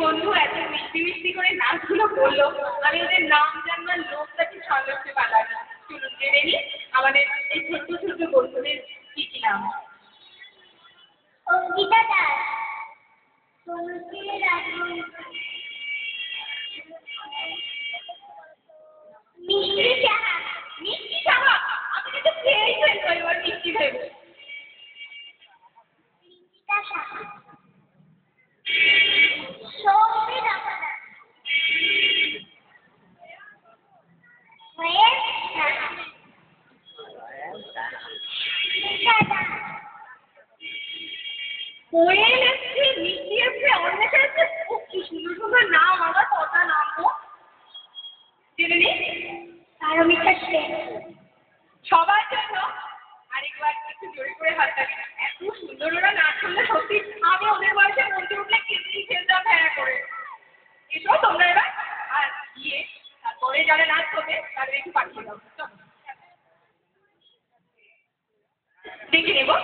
বন্ধু এত মিষ্টি মিষ্টি করে নাচগুলো করলো, আমি ওদের নাম জানবার লোকটা কি সন্দেহতে পারলাম না। চলুন জেনে নিই আমাদের এই ছোট্ট ছোট্ট বন্ধুদের কি কি নাম। অঙ্কিতা দাস, তনুশ্রী রাজবংশী, মিষ্টি সাহা। মিষ্টি সাহা, আমি কিন্তু খেয়েই ফেলবো এবার মিষ্টি ভেবে। রিঙ্কিতা সাহা, সৌমি দামোদর, মহেশ সাহা, মিশা দাস। কোয়েল এসছে, মিষ্টি এসছে, অন্বেষা এসছে। ও কি সুন্দর সুন্দর নাম, আমার কথা নাম গো। জেনে নিই পারমিতা সেন। সবার জন্য আরেকবার একটু জোরে করে হাততালি। এত সুন্দর ওরা নাচ করলে, সত্যি আমি ওদের বয়সে মঞ্চে উঠলে কেঁদেই ফেলতাম ভ্যাঁ করে। এসো তোমরা এবার, আর গিয়ে তারপরে যারা নাচ করবে তাদের একটু পাঠিয়ে দাও। চলো। দেখে নেবো